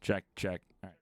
Check, check. All right.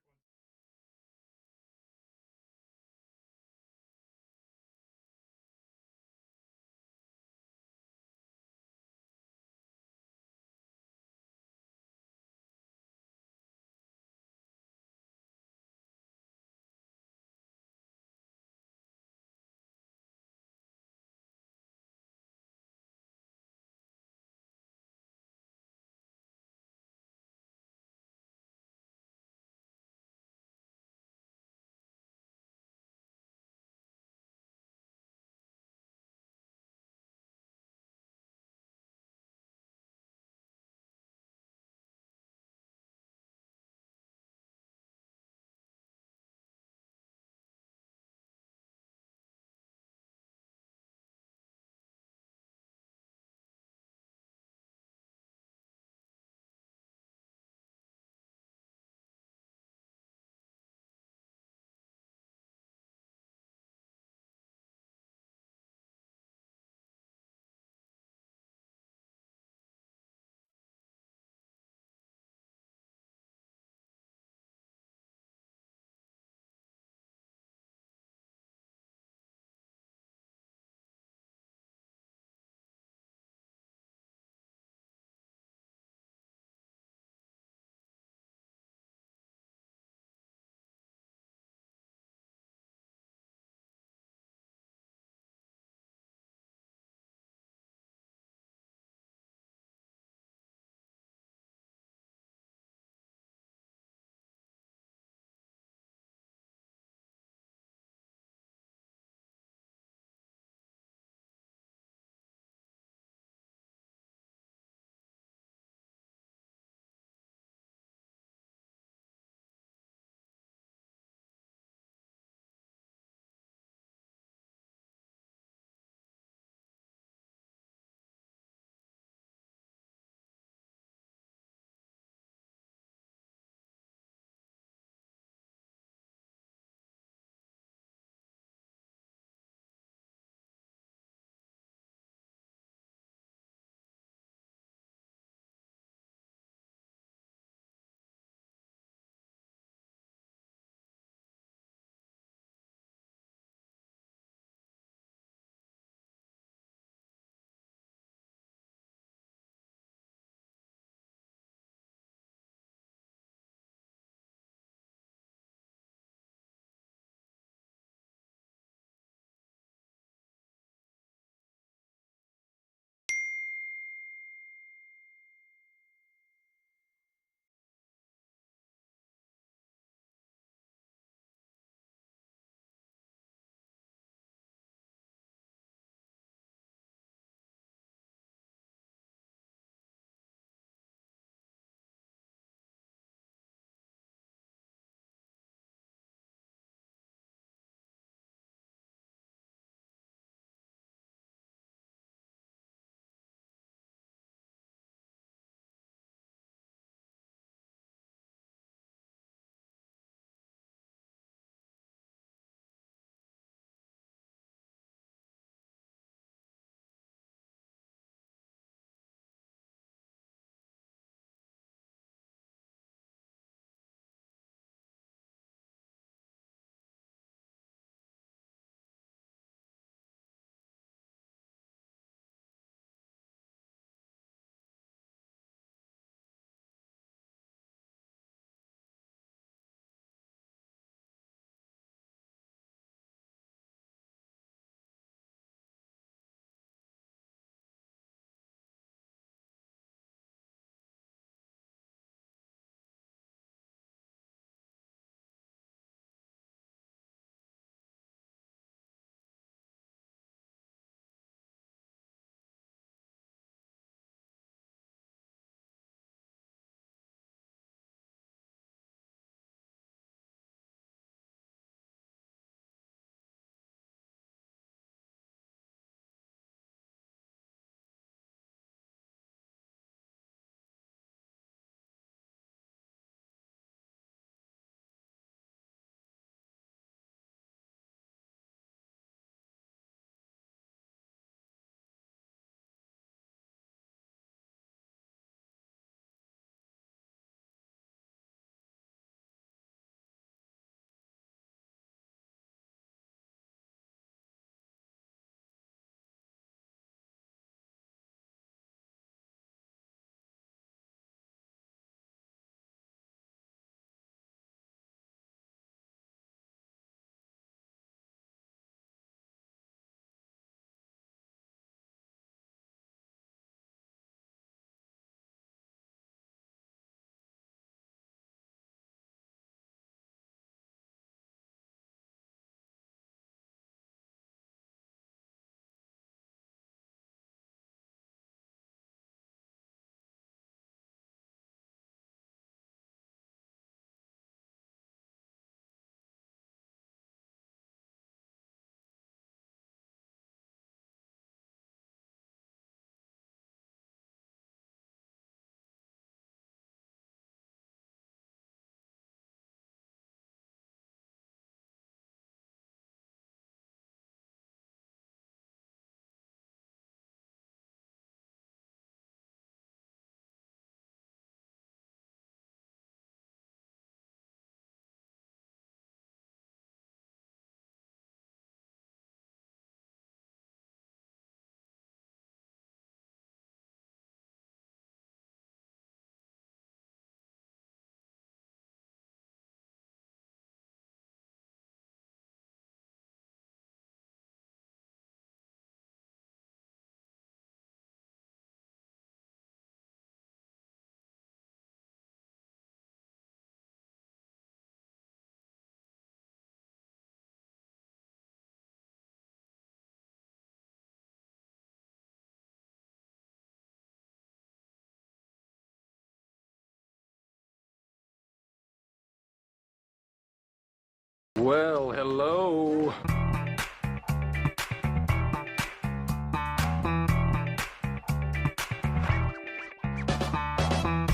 Well, hello.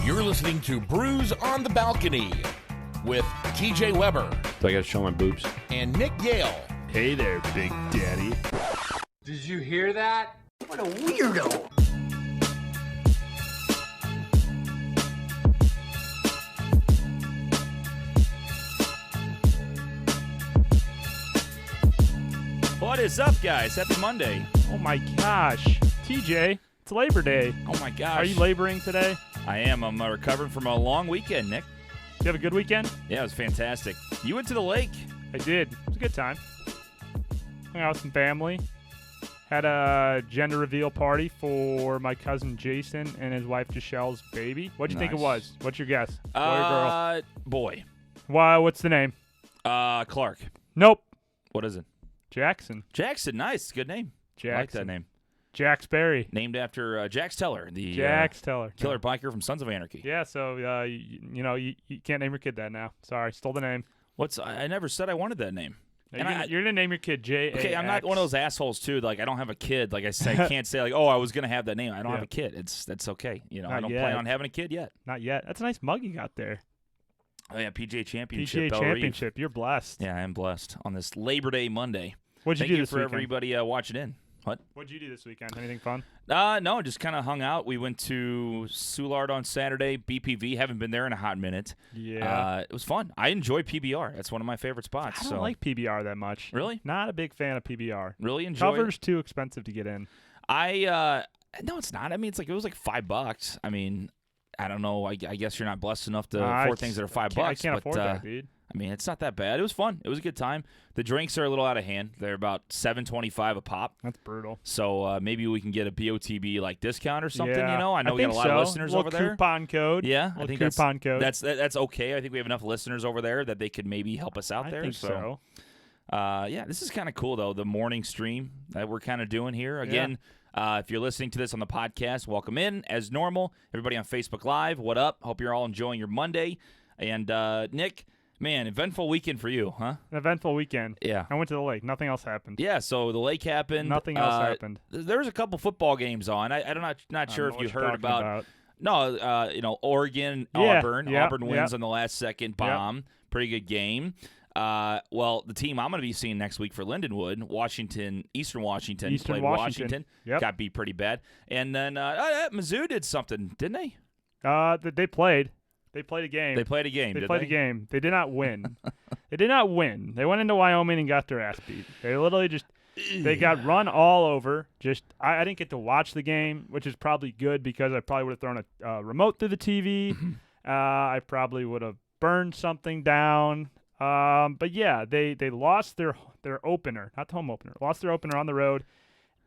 You're listening to Brews on the Balcony with TJ Weber So I gotta show my boobs. and Nick Yale. Hey there, Big Daddy. Did you hear that? What a weirdo. What is up, guys? Happy Monday. Oh my gosh. TJ, it's Labor Day. Oh my gosh. Are you laboring today? I am. I'm recovering from a long weekend, Nick. Did you have a good weekend? Yeah, it was fantastic. You went to the lake. I did. It was a good time. Hung out with some family. Had a gender reveal party for my cousin Jason and his wife Jachelle's baby. What'd you think it Nice. was? What's your guess? Boy or girl? Boy. Why? What's the name? Clark. Nope. What is it? Jackson. Jackson. Nice. Good name. I like that Jackson. name. Jax Berry. Named after Jax Teller, the Jax Teller. killer biker from Sons of Anarchy. Yeah, so, you can't name your kid that now. Sorry, stole the name. I never said I wanted that name. Now, And you're going to name your kid J-A-X. Okay, I'm not one of those assholes too. Like I don't have a kid. Like I say, I can't say like, oh, I was gonna have that name. I don't Yeah. have a kid. That's okay. You know, I Not don't yet. plan on having a kid yet. Not yet. That's a nice mug you got there. Oh yeah, PGA Championship. PGA Belle Reve. Championship. You're blessed. Yeah, I am blessed on this Labor Day Monday. What'd you Thank do you this for weekend? everybody watching in. What? What'd you do this weekend? Anything fun? No, just kind of hung out. We went to Soulard on Saturday. BPV. Haven't been there in a hot minute. Yeah. It was fun. I enjoy PBR. That's one of my favorite spots. I don't so like PBR that much. Really? Not a big fan of PBR. really enjoy. Cover's too expensive to get in. No, it's not. I mean, it was like $5. I mean, I don't know. I guess you're not blessed enough to I afford things that are $5. I can't but, afford that, dude. I mean, it's not that bad. It was fun. It was a good time. The drinks are a little out of hand. They're about $7.25 a pop. That's brutal. So maybe we can get a BOTB like discount or something. Yeah. You know, I know we got think a lot so. of listeners Little over there. coupon code. Yeah, I Little think coupon code. that's okay. I think we have enough listeners over there that they could maybe help us out I there. think so. Yeah, this is kind of cool though. The morning stream that we're kind of doing here again. If you're listening to this on the podcast, welcome in as normal. Everybody on Facebook Live, what up? Hope you're all enjoying your Monday. And Nick, man, eventful weekend for you, huh? An eventful weekend. Yeah. I went to the lake. Nothing else happened. Yeah, so the lake happened. Nothing else happened. There was a couple football games on. I'm not sure I if don't know you what you're heard talking about. No, Oregon, Yeah, Auburn. yeah, Auburn wins on the last second bomb. Pretty good game. Well, the team I'm going to be seeing next week for Lindenwood, Eastern Washington, played Washington. Yep. Got beat pretty bad. And then Mizzou did something, didn't they? They played. They played a game. They played a game, They didn't played they? a game. They did not win. They did not win. They went into Wyoming and got their ass beat. They literally just they got run all over. Just I didn't get to watch the game, which is probably good because I probably would have thrown a remote through the TV. I probably would have burned something down. But yeah, they lost their opener, not the home opener. Lost their opener on the road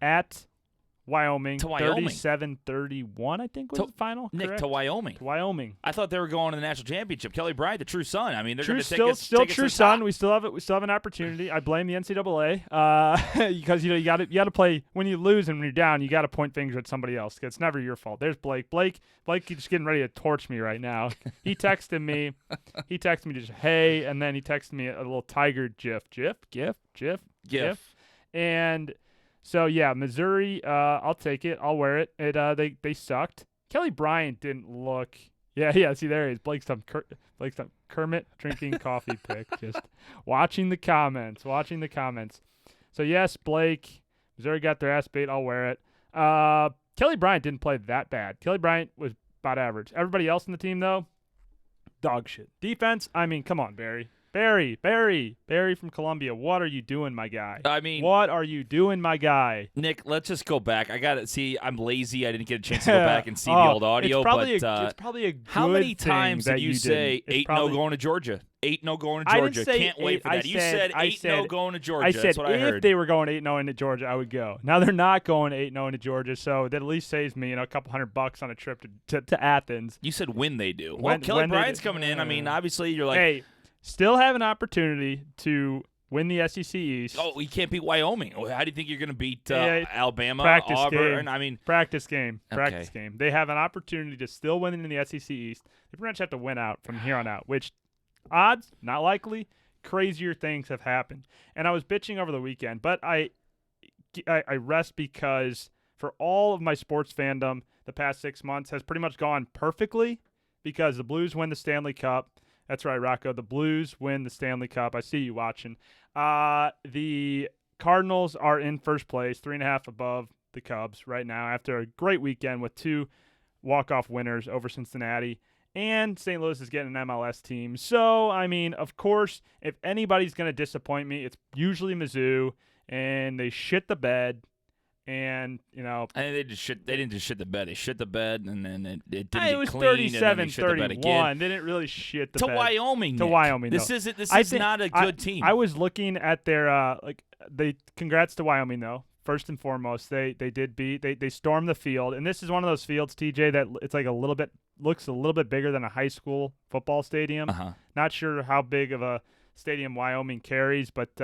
at Wyoming. To Wyoming. 37-31, I think was the final. Nick, correct? to Wyoming. To Wyoming. I thought they were going to the national championship. Kelly Bryant, the true son. I mean, they're True, going to take still us true to the son. top. We still have it. We still have an opportunity. I blame the NCAA because you got to play when you lose and when you're down. You got to point fingers at somebody else. It's never your fault. There's Blake. Blake is getting ready to torch me right now. He texted me. He texted me just hey, and then he texted me a little tiger gif, and. So yeah, Missouri. I'll take it. I'll wear it. They sucked. Kelly Bryant didn't look. Yeah. See, there he is. Blake's some Kermit drinking coffee pic. Just watching the comments. So yes, Blake. Missouri got their ass beat. I'll wear it. Kelly Bryant didn't play that bad. Kelly Bryant was about average. Everybody else in the team though, dog shit. Defense. I mean, come on, Barry from Columbia. What are you doing, my guy? I mean, what are you doing, my guy? Nick, let's just go back. I got to see. I'm lazy. I didn't get a chance to go back and see the old audio. It's probably but it's probably a good how many thing times that did you say 8-0 going to Georgia? 8-0 going to I didn't Georgia. say Can't wait eight. for that. You said 8-0 going to Georgia. I said That's what I heard. if they were going 8-0 into Georgia, I would go. Now they're not going 8-0 into Georgia, so that at least saves me, a couple $100 on a trip to Athens. You said when they do. When- Well, Kelly when they Bryant's do. coming in. I mean, obviously you're like, Hey, still have an opportunity to win the SEC East. oh, you can't beat Wyoming. How do you think you're going to beat Yeah, Alabama, practice Auburn? game. I mean, Practice game. Okay. They have an opportunity to still win in the SEC East. They pretty much have to win out from here on out, which odds, not likely. crazier things have happened. And I was bitching over the weekend, but I rest because for all of my sports fandom, the past 6 months has pretty much gone perfectly because the Blues win the Stanley Cup. That's right, Rocco. The Blues win the Stanley Cup. I see you watching. The Cardinals are in first place, 3.5 above the Cubs right now after a great weekend with 2 walk-off winners over Cincinnati. And St. Louis is getting an MLS team. So, I mean, of course, if anybody's going to disappoint me, it's usually Mizzou, and they shit the bed. And, you know, I think they didn't just shit the bed. They shit the bed, and then it didn't it get was clean, and then they shit the bed 37-31. again. They didn't really shit the To bed. Wyoming, To Nick. Wyoming, This though. is not a good team. I was looking at their congrats to Wyoming though. First and foremost, they did beat they stormed the field, and this is one of those fields, TJ, that it's like looks a little bit bigger than a high school football stadium. Not sure how big of a stadium Wyoming carries, but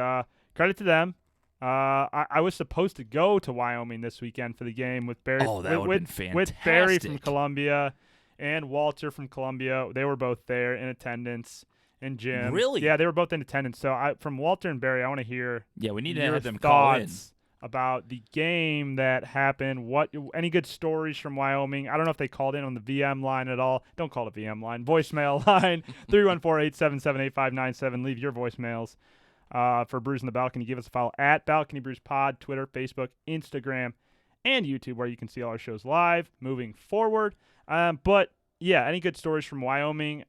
credit to them. I was supposed to go to Wyoming this weekend for the game with Barry. Oh, that would have been fantastic. With Barry from Columbia and Walter from Columbia. They were both there in attendance. And Jim. Really? Yeah, they were both in attendance. So from Walter and Barry, I want to hear we need to your have them call in. thoughts about the game that happened. Any good stories from Wyoming? I don't know if they called in on the VM line at all. Don't call it VM line. Voicemail line 314-877-8597. Leave your voicemails. For Brews in the Balcony, give us a follow at Balcony Brews Pod, Twitter, Facebook, Instagram, and YouTube, where you can see all our shows live moving forward. But yeah, any good stories from Wyoming?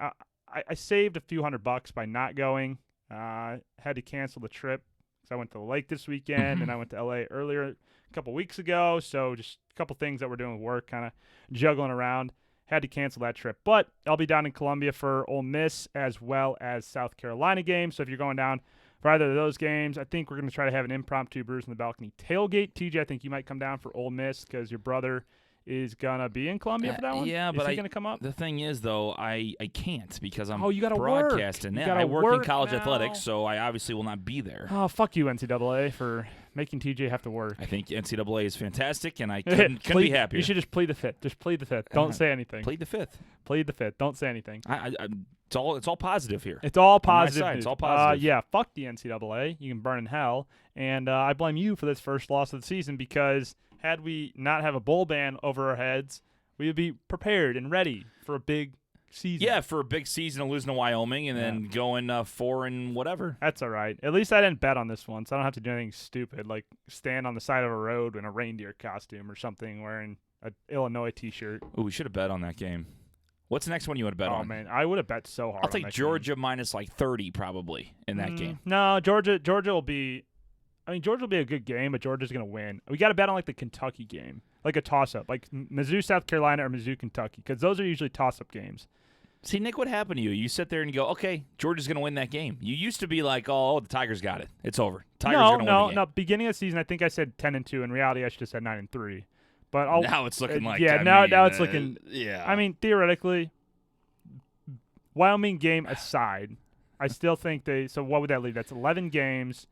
I saved a few $100 by not going. Had to cancel the trip because I went to the lake this weekend and I went to LA earlier a couple weeks ago. So just a couple things that we're doing with work, kind of juggling around. Had to cancel that trip. But I'll be down in Columbia for Ole Miss as well as South Carolina games. So if you're going down for either of those games, I think we're going to try to have an impromptu Brews in the Balcony tailgate. TJ, I think you might come down for Ole Miss because your brother is going to be in Columbia for that one. Yeah, but is he going to come up? The thing is, though, I can't because I'm you gotta broadcasting. work. I work in college now. athletics, so I obviously will not be there. Oh, fuck you, NCAA, for making TJ have to work. I think NCAA is fantastic, and I couldn't be happier. You should just plead the fifth. Just plead the fifth. Don't say anything. Plead the fifth. Plead the fifth. Don't say anything. It's all positive here. It's all positive. On my side, it's all positive. Yeah, fuck the NCAA. You can burn in hell. And I blame you for this first loss of the season because had we not have a bowl ban over our heads, we would be prepared and ready for a big season. Yeah, for a big season of losing to Wyoming and then going 4 and whatever. That's all right. At least I didn't bet on this one, so I don't have to do anything stupid like stand on the side of a road in a reindeer costume or something wearing an Illinois T-shirt. Ooh, we should have bet on that game. What's the next one you want to bet on? Oh, man, I would have bet so hard. I'll take Georgia minus 30 probably in that game. No, Georgia will be – I mean, Georgia will be a good game, but Georgia's going to win. We got to bet on, the Kentucky game, like a toss-up, like Mizzou, South Carolina, or Mizzou, Kentucky, because those are usually toss-up games. See, Nick, what happened to you? You sit there and you go, okay, Georgia's going to win that game. You used to be like, oh, the Tigers got it. It's over. Tigers are going to win the game. No. Beginning of the season, I think I said 10-2. In reality, I should have said 9-3. But now it's looking like now it's looking. Yeah. I mean, theoretically, Wyoming game aside, I still think they. So what would that leave? That's 11 games.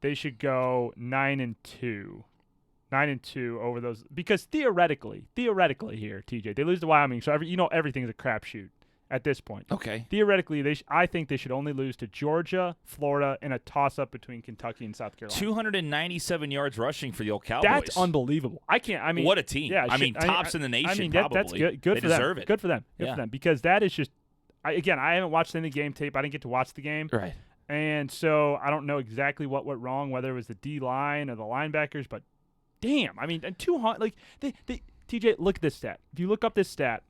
They should go 9-2. 9-2 over those because theoretically here, TJ, they lose to Wyoming, so everything's a crapshoot at this point. Okay. Theoretically, I think they should only lose to Georgia, Florida, in a toss-up between Kentucky and South Carolina. 297 yards rushing for the old Cowboys. That's unbelievable. I can't. I mean, what a team. Yeah, tops in the nation. I mean, probably. that's good. Good they for deserve them. it. Good for them. Good for them because that is just. I haven't watched any game tape. I didn't get to watch the game. Right. And so I don't know exactly what went wrong, whether it was the D line or the linebackers, but damn, I mean, and 200 TJ, look at this stat. If you look up this stat,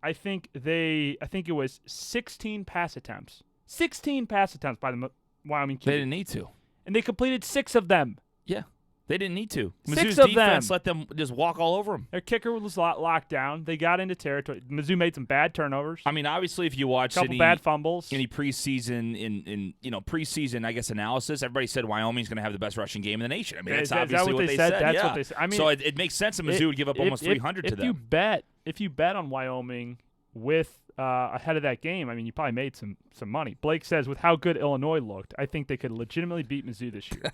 I think it was 16 pass attempts. 16 pass attempts by the Wyoming Kids. They didn't need to. And they completed 6 of them. Yeah. They didn't need to. 6 Mizzou's of defense them. let them just walk all over them. Their kicker was locked down. They got into territory. Mizzou made some bad turnovers. I mean, obviously, if you watch couple bad fumbles, any preseason preseason, I guess, analysis, everybody said Wyoming's going to have the best rushing game in the nation. I mean, that's obviously what they said. That's what they said. I mean, so it makes sense that Mizzou would give up almost 300 to them. If you bet on Wyoming with ahead of that game, I mean, you probably made some money. Blake says, with how good Illinois looked, I think they could legitimately beat Mizzou this year.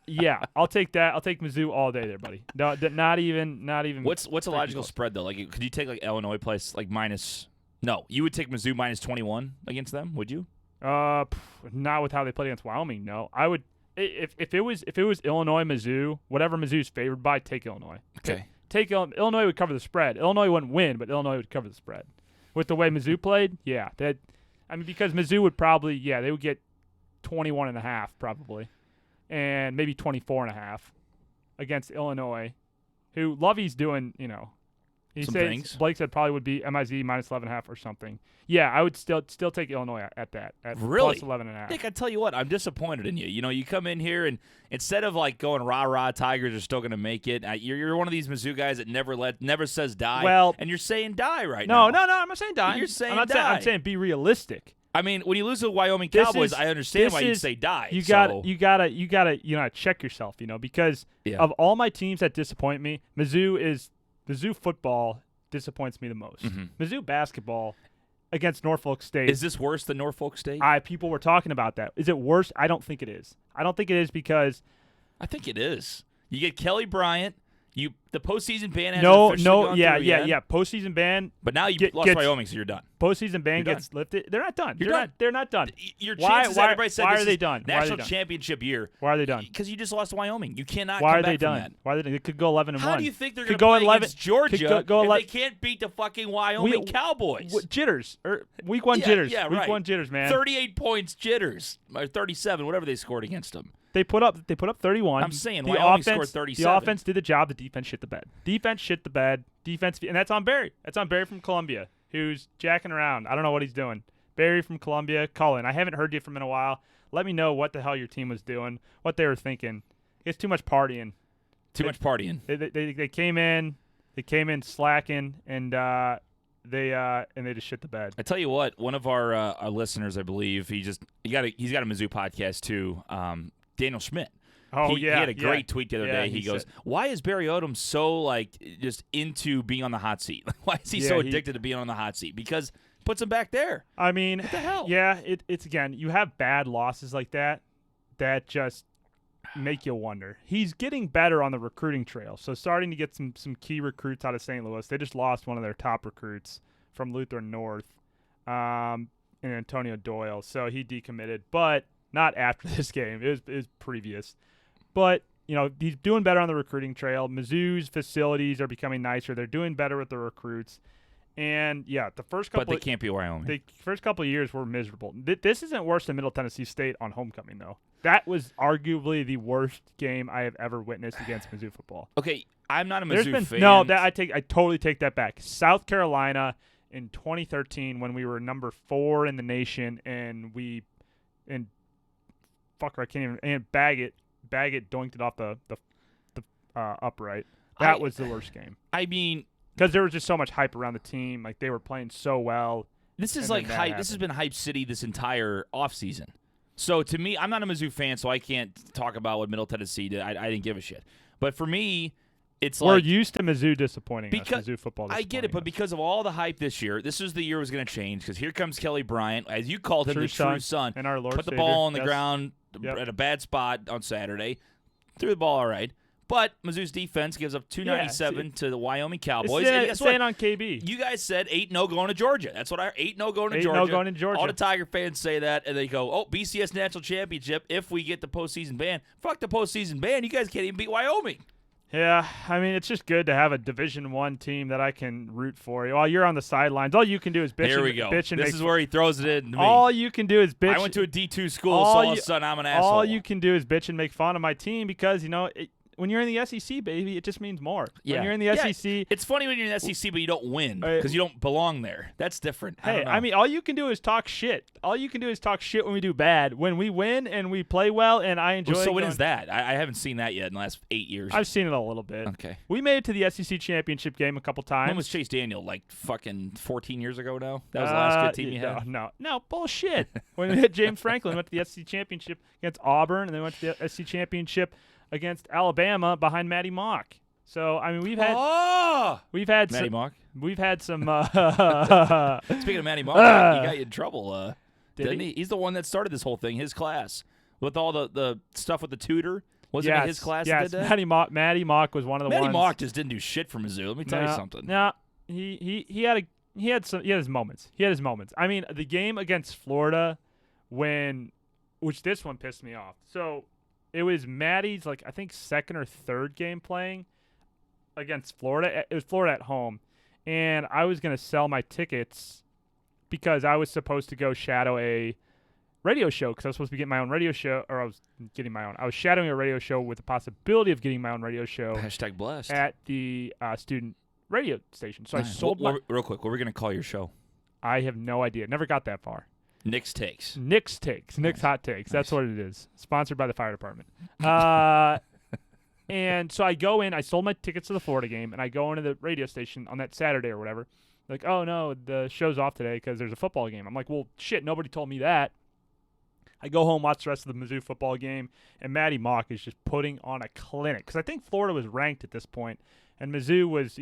Yeah, I'll take that. I'll take Mizzou all day there, buddy. No, not even. What's a logical spread though? Like, could you take Illinois plus minus? No, you would take Mizzou minus 21 against them, would you? Not with how they played against Wyoming. No, I would if it was Illinois, Mizzou, whatever Mizzou's favored by, take Illinois. Okay. Take Illinois would cover the spread. Illinois wouldn't win, but Illinois would cover the spread. With the way Mizzou played, yeah, because Mizzou would probably they would get 21.5 probably, and maybe 24.5 against Illinois, who Lovey's doing, He Some said things. Blake said probably would be MIZ minus 11.5 or something. Yeah, I would still take Illinois at that at Really? plus 11.5. Nick, I tell you what, I'm disappointed in you. You come in here and instead of like going rah Tigers are still going to make it. You're one of these Mizzou guys that never says die. Well, and you're saying die right no, now. I'm not saying die. You're saying I'm not die. I'm saying be realistic. I mean, when you lose to the Wyoming This Cowboys, is- I understand this why you'd is- say die. You so- gotta check yourself, because Yeah. of all my teams that disappoint me, Mizzou football disappoints me the most. Mhm. Mizzou basketball against Norfolk State. Is this worse than Norfolk State? People were talking about that. Is it worse? I don't think it is. I don't think it is because I think it is. You get Kelly Bryant. The postseason ban has no, officially gone yeah, through yeah, yet. yeah. Postseason ban. But now you Get- lost gets- Wyoming, so you're done. Postseason ban You're gets lifted. They're not done. You're they're done. Not, they're not done. Your Why- chances, why- everybody said why this are they is done? Why are they National done? championship year. Why are they done? Because you just lost to Wyoming. You cannot Why come are back they from done? that. Why are they done? They could go 11-1. How do you think they're Could going to go play 11 against Georgia could go if 11 they can't beat the fucking Wyoming Cowboys? Jitters. Week 1 Yeah, jitters. yeah, Week right. 1 jitters, man. 38 points jitters, or 37, whatever they scored against them. They put up 31. I'm saying the Wyoming offense, scored 37. The offense did the job. The defense shit the bed. And that's on Barry. That's on Barry from Columbia, who's jacking around. I don't know what he's doing. Barry from Columbia, call in. I haven't heard you from in a while. Let me know what the hell your team was doing, what they were thinking. It's too much partying. Too much partying. They came in slacking, and they just shit the bed. I tell you what, one of our listeners, I believe, he's got a Mizzou podcast too. Daniel Schmidt. Oh, he yeah. had a great tweet the other Yeah, day. He goes, said- "Why is Barry Odom so just into being on the hot seat? Why is he Yeah, so he- addicted to being on the hot seat? Because it puts him back there. I mean, What the hell? Yeah, it's again, you have bad losses like that just make you wonder. He's getting better on the recruiting trail, so starting to get some key recruits out of St. Louis. They just lost one of their top recruits from Lutheran North, and Antonio Doyle, so he decommitted, but not after this game. It was previous. But, he's doing better on the recruiting trail. Mizzou's facilities are becoming nicer. They're doing better with the recruits. And, yeah, the first couple But they can't be Wyoming. the first couple of years were miserable. This isn't worse than Middle Tennessee State on homecoming, though. That was arguably the worst game I have ever witnessed against Mizzou football. Okay, I'm not a There's Mizzou been fan. no that I totally take that back. South Carolina in 2013 when we were number 4 in the nation and Baggett doinked it off the upright. That was the worst game. I mean, Because there was just so much hype around the team. Like, they were playing so well. this is And like then that hype. This has happened. been hype city this entire offseason. So to me, I'm not a Mizzou fan, so I can't talk about what Middle Tennessee did. I didn't give a shit. But for me, it's We're like used to Mizzou disappointing because us. Mizzou football I get it, but disappointing us. because of all the hype this year, this was the year it was going to change. Because here comes Kelly Bryant, as you called him, the true son. and our Lord Put the Savior. ball on the Yes. ground Yep. at a bad spot on Saturday. Threw the ball all right. But Mizzou's defense gives up 297 to the Wyoming Cowboys. And guess Staying what? on KB. You guys said 8-0 going to Georgia. That's what 8-0 going to 8-0 Georgia. going to Georgia. All the Tiger fans say that, and they go, "Oh, BCS National Championship if we get the postseason ban." Fuck the postseason ban. You guys can't even beat Wyoming. Yeah, I mean, it's just good to have a Division I team that I can root for. While you're on the sidelines, all you can do is bitch. Here we go. Bitch and This make is where he throws it in to me. all you can do is bitch. I went to a D2 school, all so all of you- a sudden I'm an asshole. All you can do is bitch and make fun of my team because when you're in the SEC, baby, it just means more. Yeah. When you're in the Yeah, SEC, It's funny when you're in the SEC, but you don't win Hey. because you don't belong there. That's different. I hey, don't know. I mean, all you can do is talk shit. All you can do is talk shit when we do bad. When we win and we play well, and I enjoy. So when going- is that? I haven't seen that yet in the last 8 years. I've seen it a little bit. Okay. We made it to the SEC championship game a couple times. When was Chase Daniel? Like fucking 14 years ago now? That was the last good team you had? No, bullshit. When we had James Franklin, went to the SEC championship against Auburn, and then went to the SEC championship against Alabama behind Matty Mock. So I mean, we've had Matty Mock. we've had some. Speaking of Matty Mock, he got you in trouble. Did Didn't he? He's the one that started this whole thing. His class with all the stuff with the tutor. Wasn't it his class Yes, that did that? Matty Mock was one of the Matty ones. Mock just didn't do shit for Mizzou. Let me tell you something. No, he had his moments. He had his moments. I mean, the game against Florida which this one pissed me off. So it was Maddie's, I think, second or third game playing against Florida. It was Florida at home. And I was going to sell my tickets because I was supposed to go shadow a radio show because I was supposed to be getting my own radio show, or I was shadowing a radio show with the possibility of getting my own radio show. Hashtag blessed. At the student radio station. So Nice. I sold my... Real quick, what are we going to call your show? I have no idea. Never got that far. Nick's Takes. Nick's Takes. Nick's Nice. Hot Takes. Nice. That's what it is. Sponsored by the fire department. And so I go in. I sold my tickets to the Florida game, and I go into the radio station on that Saturday or whatever. Like, oh, no, the show's off today because there's a football game. I'm like, well, shit, nobody told me that. I go home, watch the rest of the Mizzou football game, and Maddie Mock is just putting on a clinic. Because I think Florida was ranked at this point, and Mizzou was,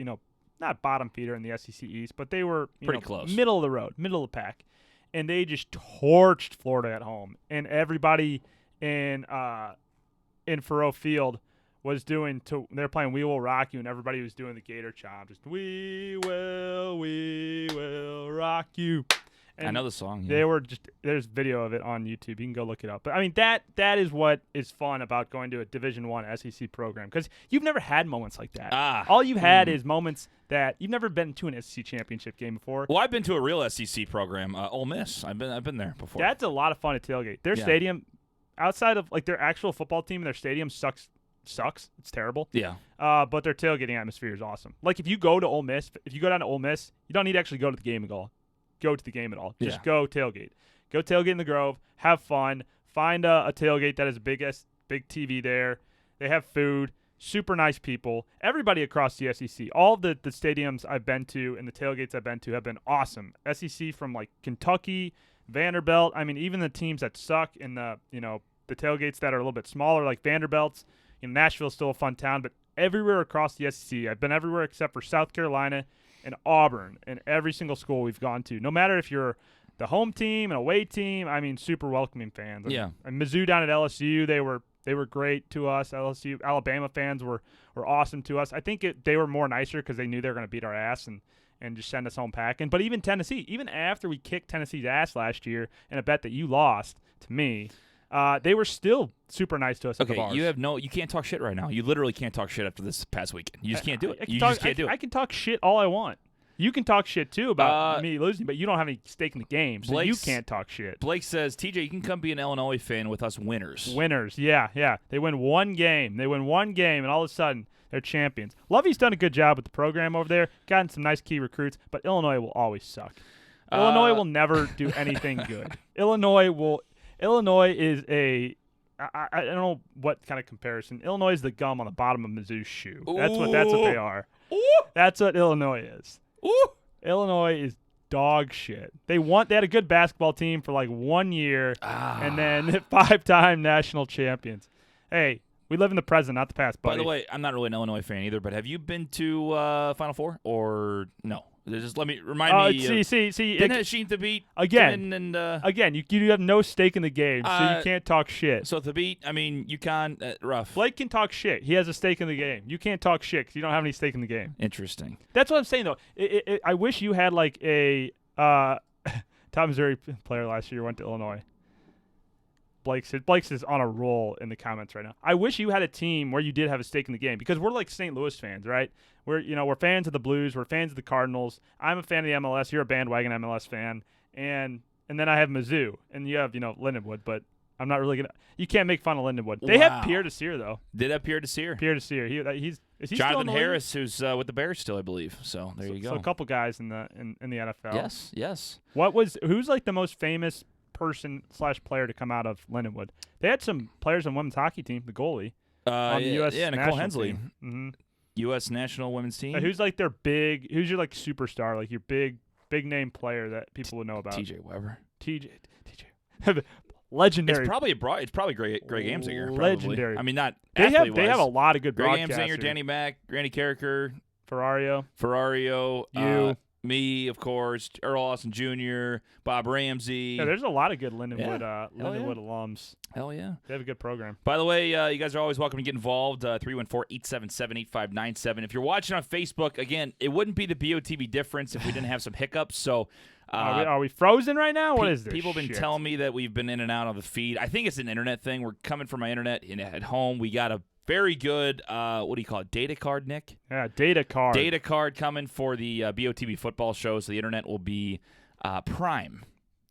not bottom feeder in the SEC East, but they were Pretty close. Middle of the road, middle of the pack. And they just torched Florida at home. And everybody in Faroe Field was they're playing We Will Rock You, and everybody was doing the Gator chomp. Just, we will rock you. And I know the song. they were there's video of it on YouTube. You can go look it up. But I mean, that is what is fun about going to a Division I SEC program, because you've never had moments like that. All you've had is moments that you've never been to an SEC championship game before. Well, I've been to a real SEC program, Ole Miss. I've been there before. That's a lot of fun at tailgate. Their stadium, outside of their actual football team, their stadium sucks. It's terrible. Yeah. But their tailgating atmosphere is awesome. Like if you go to Ole Miss, if you go down to Ole Miss, you don't need to actually go to the game at all. Just go tailgate. Go tailgate in the Grove. Have fun. Find a tailgate that has big TV there. They have food. Super nice people. Everybody across the SEC. All the stadiums I've been to and the tailgates I've been to have been awesome. SEC from Kentucky, Vanderbilt. I mean, even the teams that suck in the tailgates that are a little bit smaller, like Vanderbilt's. Nashville's still a fun town, but everywhere across the SEC, I've been everywhere except for South Carolina and Auburn, and every single school we've gone to. No matter if you're the home team, an away team, I mean, super welcoming fans. Yeah. And Mizzou down at LSU, they were great to us. Alabama fans were awesome to us. I think they were more nicer because they knew they were going to beat our ass and just send us home packing. But even Tennessee, even after we kicked Tennessee's ass last year in a bet that you lost to me, they were still super nice to us at the bars. You can't talk shit right now. You literally can't talk shit after this past weekend. You just can't do it. You just can't do it. I can talk shit all I want. You can talk shit too about me losing, but you don't have any stake in the game, so you can't talk shit. Blake says, TJ, you can come be an Illinois fan with us winners. Winners, yeah. They win one game, and all of a sudden they're champions. Lovey's done a good job with the program over there, gotten some nice key recruits, but Illinois will always suck. Illinois will never do anything good. Illinois is I don't know what kind of comparison. Illinois is the gum on the bottom of Mizzou's shoe. That's what they are. Ooh. That's what Illinois is. Ooh. Illinois is dog shit. They had a good basketball team for 1 year, and then 5-time national champions. Hey, we live in the present, not the past, buddy. By the way, I'm not really an Illinois fan either, but have you been to Final Four or no? Just remind me. Didn't Sheen Thabit again? Again, you have no stake in the game, so you can't talk shit. So Thabit, UConn, rough. Blake can talk shit. He has a stake in the game. You can't talk shit because you don't have any stake in the game. Interesting. That's what I'm saying, though. I wish you had a top Missouri player last year went to Illinois. Blake's is on a roll in the comments right now. I wish you had a team where you did have a stake in the game, because we're like St. Louis fans, right? We're fans of the Blues, we're fans of the Cardinals. I'm a fan of the MLS. You're a bandwagon MLS fan, and then I have Mizzou, and you have Lindenwood, but I'm not really gonna. You can't make fun of Lindenwood. They have Pierre Desir though. Did have Pierre Desir? Pierre Desir. Is he Jonathan still Harris, who's with the Bears still, I believe. So there you go. So a couple guys in the NFL. Yes. Who's the most famous person/player to come out of Lindenwood? They had some players on women's hockey team, the goalie. On the U.S. Nicole Hensley. Mm-hmm. U.S. national women's team. Who's your superstar, your big name player that people would know about? TJ Weber. TJ. Legendary. It's probably great games that year. Probably. Legendary. I mean, not they have a lot of good Greg broadcasters. Amsinger, Danny Mack, Randy Carricker, Ferrario, you. Me, of course, Earl Austin Jr., Bob Ramsey. Yeah, there's a lot of good Lindenwood Yeah. alums. Hell yeah. They have a good program. By the way, you guys are always welcome to get involved. 314-877-8597. If you're watching on Facebook, again, it wouldn't be the BOTB difference if we didn't have some hiccups. So, Are we frozen right now? What is this? People have been telling me that we've been in and out of the feed. I think it's an internet thing. We're coming from my internet at home. We got a very good, what do you call it, data card, Nick? Yeah, data card. Data card coming for the BOTB football show, so the internet will be prime.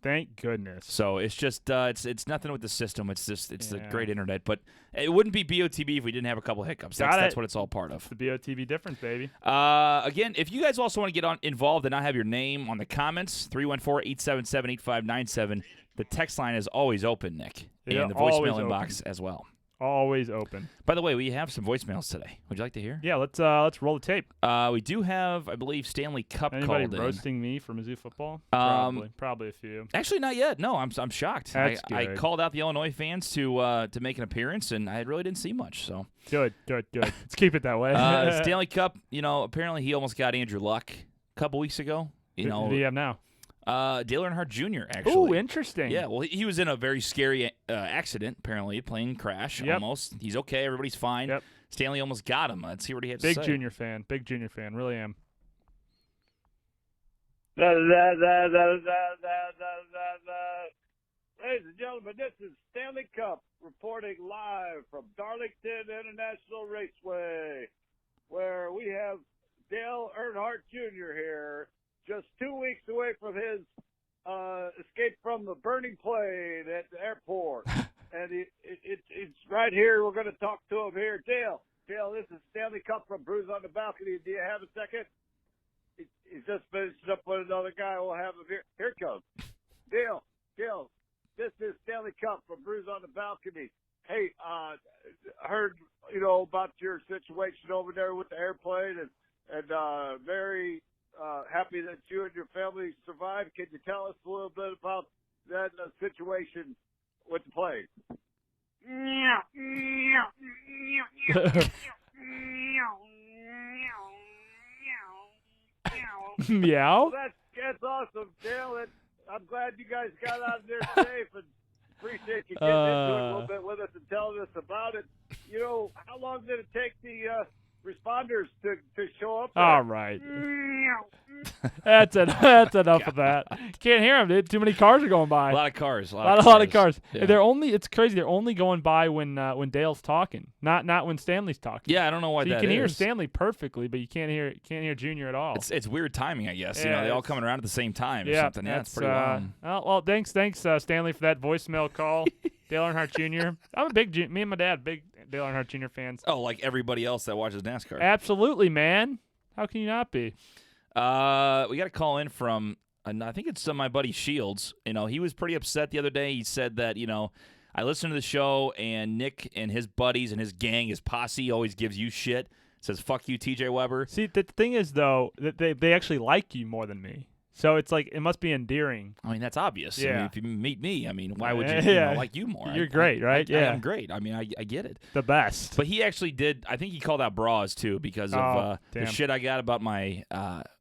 Thank goodness. So it's just it's nothing with the system. It's the great internet. But it wouldn't be BOTB if we didn't have a couple hiccups. That's what it's all part of. It's the BOTB difference, baby. Again, if you guys also want to get involved and not have your name on the comments, 314-877-8597. The text line is always open, Nick, and the voicemail inbox as well. Always open. By the way, we have some voicemails today. Would you like to hear? Yeah, let's roll the tape. We do have, I believe, Stanley Cup Anybody called roasting me for Mizzou football? Probably a few. Actually, not yet. No, I'm shocked. That's I good. called out the Illinois fans to make an appearance, and I really didn't see much. So Good. Let's keep it that way. Stanley Cup, apparently he almost got Andrew Luck a couple weeks ago. Who do you have now? Dale Earnhardt Jr., actually. Oh, interesting. Yeah, well, he was in a very scary accident, apparently, plane crash almost. He's okay. Everybody's fine. Yep. Stanley almost got him. Let's see what he had to say. Big junior fan. Really am. Ladies and gentlemen, this is Stanley Cup reporting live from Darlington International Raceway, where we have Dale Earnhardt Jr. here, just 2 weeks away from his escape from the burning plane at the airport. And it's right here. We're going to talk to him here. Dale, this is Stanley Cup from Brews on the Balcony. Do you have a second? He's just finishing up with another guy. We'll have him here. Here it comes. Dale, this is Stanley Cup from Brews on the Balcony. Hey, I heard, about your situation over there with the airplane and very happy that you and your family survived. Can you tell us a little bit about that situation with the plane? Meow. Well, that's awesome, Dale. I'm glad you guys got out of there safe, and appreciate you getting into it a little bit with us and telling us about it. How long did it take the responders to show up there? All right. That's enough of that. Can't hear them, dude. Too many cars are going by. A lot of cars. A lot of cars. Yeah. It's crazy. They're only going by when Dale's talking, not when Stanley's talking. Yeah, I don't know why so that is. you can hear Stanley perfectly, but you can't hear Junior at all. It's weird timing, I guess. Yeah, they all coming around at the same time or yeah, something. Yeah, it's pretty wild. Well, thanks, Stanley, for that voicemail call. Dale Earnhardt Jr. I'm a me and my dad, big Dale Earnhardt Jr. fans. Oh, like everybody else that watches NASCAR. Absolutely, man. How can you not be? We got a call in from, I think it's my buddy Shields. He was pretty upset the other day. He said that, I listen to the show, and Nick and his buddies and his gang, his posse, always gives you shit. Says, fuck you, TJ Weber. See, the thing is, though, that they actually like you more than me. So it's like, it must be endearing. I mean, that's obvious. Yeah. If you meet me, why would you, like you more? You're great, right? Yeah. I'm great. I get it. The best. But he actually did, I think he called out bras, too, because of the damn. shit I got about my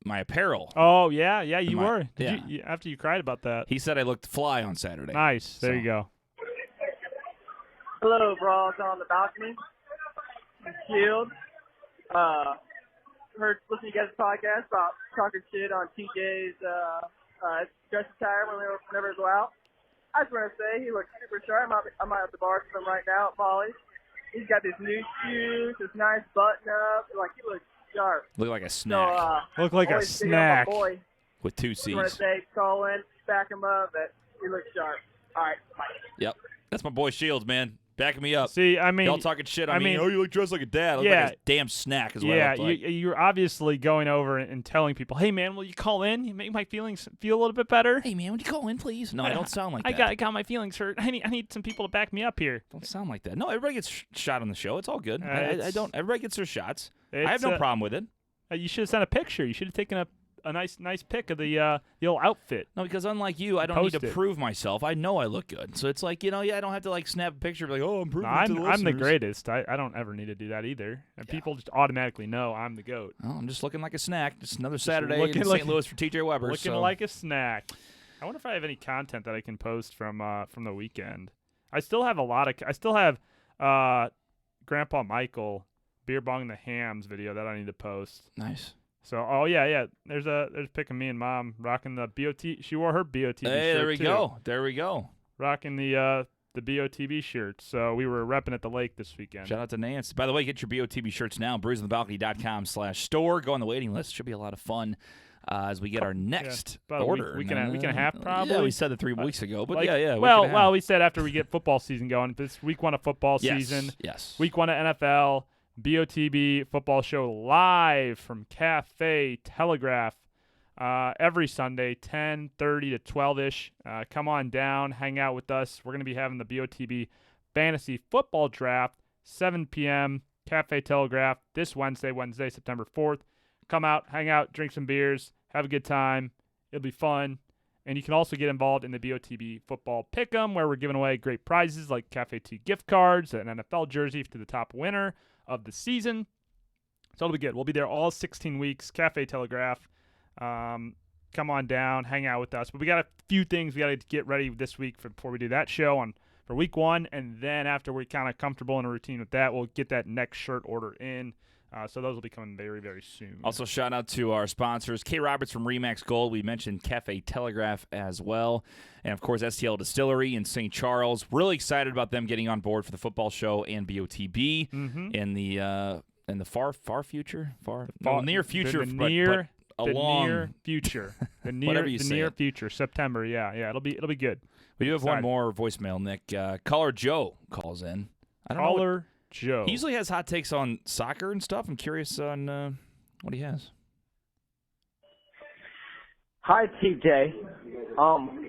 my apparel. Oh, yeah, you were. Yeah. After you cried about that. He said I looked fly on Saturday. Nice. There you go. Hello, Brawls on the Balcony. Shield. Listening to you guys' podcast about talking shit on TJ's dress attire whenever we go out. I just want to say he looks super sharp. I'm out at the bar with him right now at Molly's. He's got these new shoes, this nice button up. He looks sharp. Look like a snack. So, Look like a always digging on snack. my boy. With two I want to C's. say, call in, back him up, that he looks sharp. All right, bye. Yep. That's my boy Shields, man. Backing me up. See, I mean, Y'all talking shit. I mean, you look dressed like a dad. I look yeah. like a damn snack is what I yeah, look like. you're obviously going over and telling people, hey, man, will you call in? You make my feelings feel a little bit better. Hey, man, would you call in, please? No, I don't sound like that. I got my feelings hurt. I need some people to back me up here. Don't sound like that. No, everybody gets shot on the show. It's all good. I don't. Everybody gets their shots. I have no problem with it. You should have sent a picture. You should have taken a nice pic of the old outfit. No, because unlike you, I don't need to Post it. prove myself. I know I look good. So it's like, I don't have to, like, snap a picture and be like, oh, I'm No, proving it to the I'm the listeners. greatest. I don't ever need to do that either. And people just automatically know I'm the GOAT. Oh, I'm just looking like a snack. Just another Saturday looking in like- St. Louis for TJ Weber. Looking so. like a snack. I wonder if I have any content that I can post from the weekend. I still have Grandpa Michael beer bong the hams video that I need to post. Nice. So there's a pic of me and Mom rocking the BOT. She wore her BOTB shirt. Hey, there we too. go. There we go. Rocking the BOTB shirt. So we were repping at the lake this weekend. Shout out to Nance. By the way, get your BOTB shirts now. BrewsOnTheBalcony.com/store. Go on the waiting list. Should be a lot of fun as we get our next About a order. week and a half probably. Yeah, we said that 3 weeks ago, but Like, yeah. Well, we said after we get football season going. This week 1 of football season. Yes. Week 1 of NFL. BOTB football show live from Cafe Telegraph every Sunday, 10:30 to 12-ish. Come on down, hang out with us. We're going to be having the BOTB Fantasy Football Draft, 7 p.m., Cafe Telegraph, this Wednesday, September 4th. Come out, hang out, drink some beers, have a good time. It'll be fun. And you can also get involved in the BOTB Football Pick'em, where we're giving away great prizes like Cafe 2 gift cards, an NFL jersey to the top winner of the season. So it'll be good. We'll be there all 16 weeks. Cafe Telegraph. Come on down, hang out with us. But we got a few things we got to get ready this week before we do that show for week 1. And then after we're kind of comfortable in a routine with that, we'll get that next shirt order in. So those will be coming very, very soon. Also, shout out to our sponsors, K. Roberts from Remax Gold. We mentioned Cafe Telegraph as well. And, of course, STL Distillery in St. Charles. Really excited about them getting on board for the football show and BOTB in the far future? Near future. The near future. The Whatever you say near it. future. September, yeah. It'll be good. We do have one Excited. more voicemail, Nick. Caller Joe calls in. I don't know Caller Joe. He usually has hot takes on soccer and stuff. I'm curious on what he has. Hi, TJ.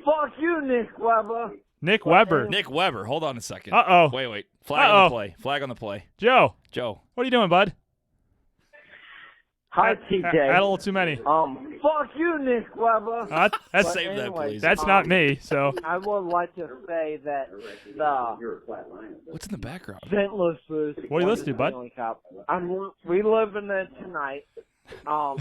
Fuck you, Nick Weber. Nick Weber. Nick Weber. Hold on a second. Uh-oh. Wait. Flag on the play. Flag on the play. Joe. Joe. What are you doing, bud? Hi, Had a TJ. little too many. Fuck you, Nick Weber. That's Save that, please. That's not me, so. I would like to say that the What's in the background? St. Louis Blues. What are you listening to, bud? Stanley Cup. We live in it tonight.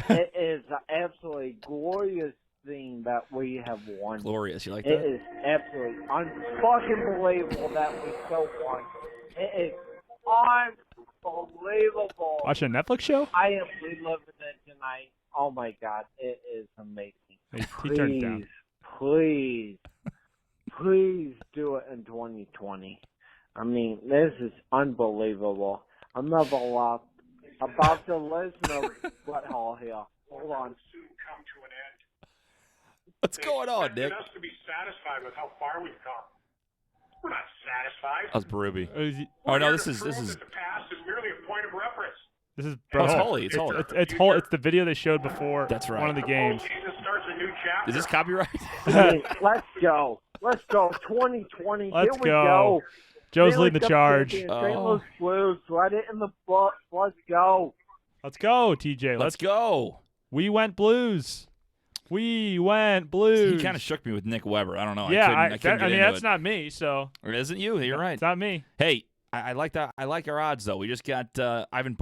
It is an absolutely glorious thing that we have won. Glorious. You like It that? is absolutely unfucking believable that we still won. It is unbelievable. Watching a Netflix show? I am reliving it tonight. Oh my God, it is amazing. He turned it down. Please do it in 2020. I mean, this is unbelievable. I'm never about to listen to Brett Hall here. Hold on. Come to an end. What's going on, They Nick? expected us to be satisfied with how far we've come. We're not satisfied. That was Berube. This Oh no, We're this here is to prove that the past is merely a point of reference. is Oh, Brett it's Hall. Holy. It's Holy. It's the video they showed before That's right. one of the games. Jesus starts a new chapter. Is this copyright? Let's go. 2020. Let's Here we go. go. Joe's Stanley leading the Cup charge. champion, Oh. St. Louis Blues. Let it in the book. Let's go. Let's go, TJ. Let's go. We went Blues. We went Blues. He kind of shook me with Nick Weber. I don't know. Yeah, I couldn't get into that's it. not me, so. It isn't you. You're right. It's not me. Hey, I like that. I like our odds though. We just got Ivan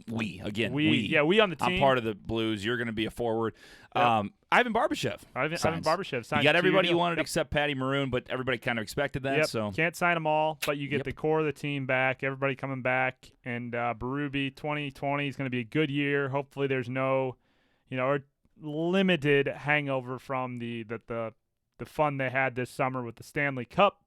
we on the team. I'm I'm part of the Blues. You're going to be a forward. Yep. Ivan Barbashev. Ivan signs. Barbashev signed You got everybody you deal. wanted Yep. except Patty Maroon, but everybody kind of expected that. Yep. So Can't sign them all, but you get Yep. the core of the team back. Everybody coming back, and Berube 2020 is going to be a good year. Hopefully, there's no, limited hangover from the fun they had this summer with the Stanley Cup.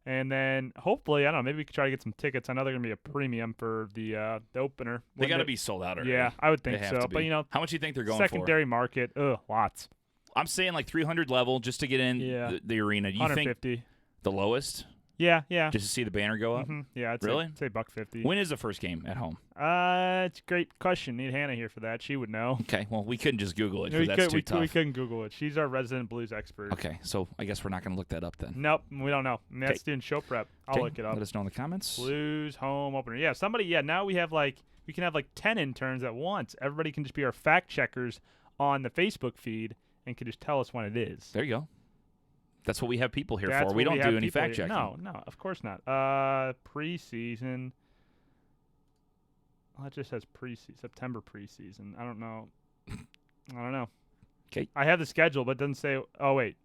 And then hopefully, I don't know, maybe we could try to get some tickets. I know they're going to be a premium for the opener. they got to be sold out already. Yeah, I would They think have so. to be. But, How much do you think they're going secondary market, lots. for? I'm saying like 300 level just to get in Yeah. the arena. Do you think 150. the lowest Yeah. just to see the banner go up? Yeah, I'd Really? say $150. When is the first game at home? It's a great question. Need Hannah here for that. She would know. Okay, well, we couldn't just Google it We because that's too we tough. couldn't Google it. She's our resident Blues expert. Okay, so I guess we're not going to look that up then. Nope, we don't know. I mean, that's doing show prep. I'll Okay, look it up. Let us know in the comments. Blues home opener. Yeah, somebody. Yeah, now we can have 10 interns at once. Everybody can just be our fact checkers on the Facebook feed and can just tell us when it is. There you go. That's what we have people here That's for. We what don't have do any people fact here. checking. No, of course not. Preseason. Well, it just says September preseason. I don't know. Okay. I have the schedule, but it doesn't say. Oh wait,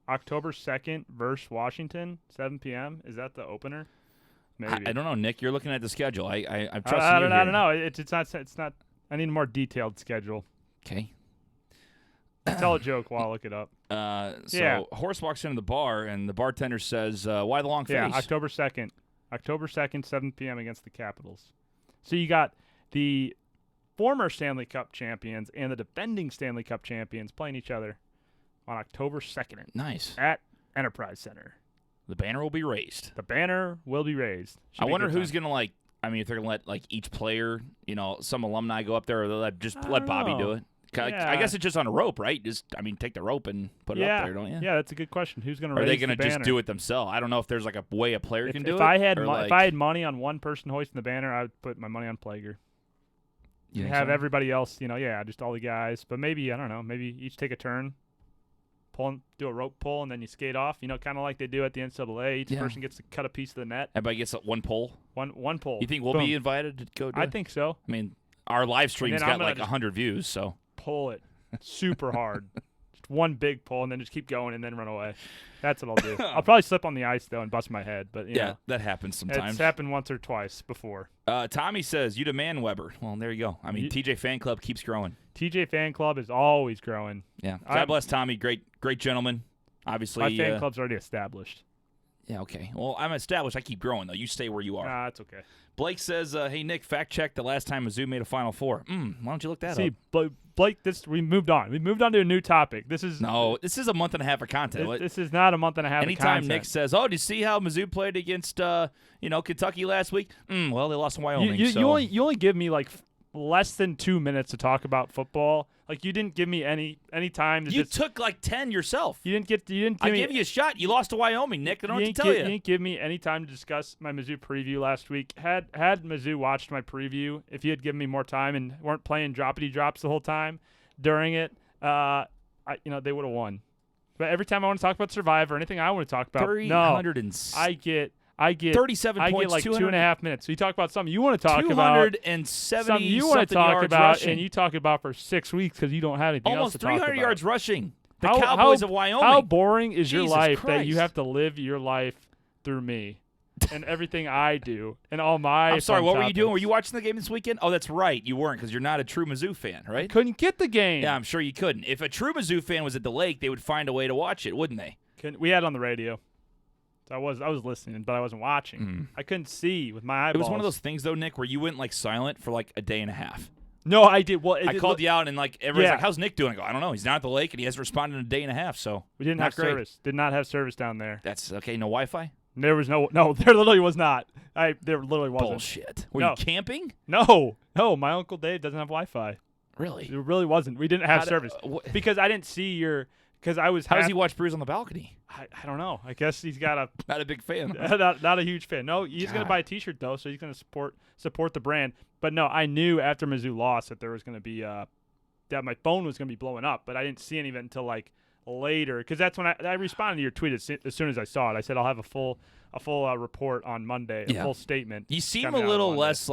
October 2nd versus Washington, 7 p.m. Is that the opener? Maybe. I don't know, Nick. You're looking at the schedule. I'm trusting I you don't here. know. It's not. It's not. I need a more detailed schedule. Okay. Tell a joke while I look it up. Horse walks into the bar, and the bartender says, why the long face? Yeah, October 2nd. October 2nd, 7 p.m. against the Capitals. So you got the former Stanley Cup champions and the defending Stanley Cup champions playing each other on October 2nd. Nice. At Enterprise Center. The banner will be raised. The banner will be raised. I wonder who's going to, if they're going to let, each player, some alumni go up there, or they'll let Bobby do it. Yeah. I guess it's just on a rope, right? Take the rope and put it up there, don't you? Yeah, that's a good question. Who's going to raise the the banner? Are they going to just do it themselves? I don't know if there's a way a player can do it. If I had money on one person hoisting the banner, I would put my money on Plager. You have everybody else, just all the guys. But maybe, I don't know, maybe each take a turn, do a rope pull, and then you skate off. Kind of like they do at the NCAA. Each person gets to cut a piece of the net. Everybody gets one pull? One pull. You think we'll be invited to go do it? I think so. I mean, our live stream's got 100 views, so. Pull it super hard. Just one big pull, and then just keep going and then run away. That's what I'll do. I'll probably slip on the ice, though, and bust my head. But yeah, that happens sometimes. It's happened once or twice before. Tommy says, you demand Weber. Well, there you go. I mean, TJ Fan Club keeps growing. TJ Fan Club is always growing. Yeah. God bless Tommy. Great gentleman. Obviously. My fan club's already established. Yeah, okay. Well, I'm established. I keep growing, though. You stay where you are. Nah, it's okay. Blake says, hey, Nick, fact check the last time Mizzou made a Final Four. Why don't you look that up? Blake, we moved on. We moved on to a new topic. This is a month and a half of content. This is not a month and a half of content. Anytime Nick says, oh, did you see how Mizzou played against Kentucky last week? Well, they lost to Wyoming. You only give me less than 2 minutes to talk about football. You didn't give me any time. You took 10 yourself. You didn't give me. I gave you a shot. You lost to Wyoming, Nick. I don't know what to tell you. You didn't give me any time to discuss my Mizzou preview last week. Had Mizzou watched my preview, if you had given me more time and weren't playing droppity drops the whole time during it, they would have won. But every time I want to talk about Survivor, anything I want to talk about, I get 37 points, 2.5 minutes. So you talk about something you want to talk about. 270 something you want to talk about, rushing. And you talk about for 6 weeks because you don't have anything else to talk about. Almost 300 yards rushing. The Cowboys of Wyoming. How boring is your life Christ. that you have to live your life through me and everything I do and all my I'm sorry, what were you doing? topics. Were you watching the game this weekend? Oh, that's right. You weren't because you're not a true Mizzou fan, right? Couldn't get the game. Yeah, I'm sure you couldn't. If a true Mizzou fan was at the lake, they would find a way to watch it, wouldn't they? We had it on the radio. So I was listening, but I wasn't watching. I couldn't see with my eyeballs. It was one of those things, though, Nick, where you went silent for a day and a half. No, I did. Well, I called you out, and everybody's like, "How's Nick doing?" I go, "I don't know. He's not at the lake, and he hasn't responded in a day and a half." So we didn't have service. Did not have service down there. That's okay. No Wi-Fi. There was no. There literally was not. There literally wasn't. Bullshit. Were you camping? No. My Uncle Dave doesn't have Wi-Fi. Really? It really wasn't. We didn't have service because I didn't see your. Because I was. How does he watch Brews on the balcony? I don't know. I guess he's got not a big fan. not a huge fan. No, he's going to buy a T-shirt though, so he's going to support the brand. But no, I knew after Mizzou lost that there was going to be that my phone was going to be blowing up, but I didn't see any of it until later. Because that's when I responded to your tweet as soon as I saw it. I said I'll have a full report on Monday, a full statement. You seem a little less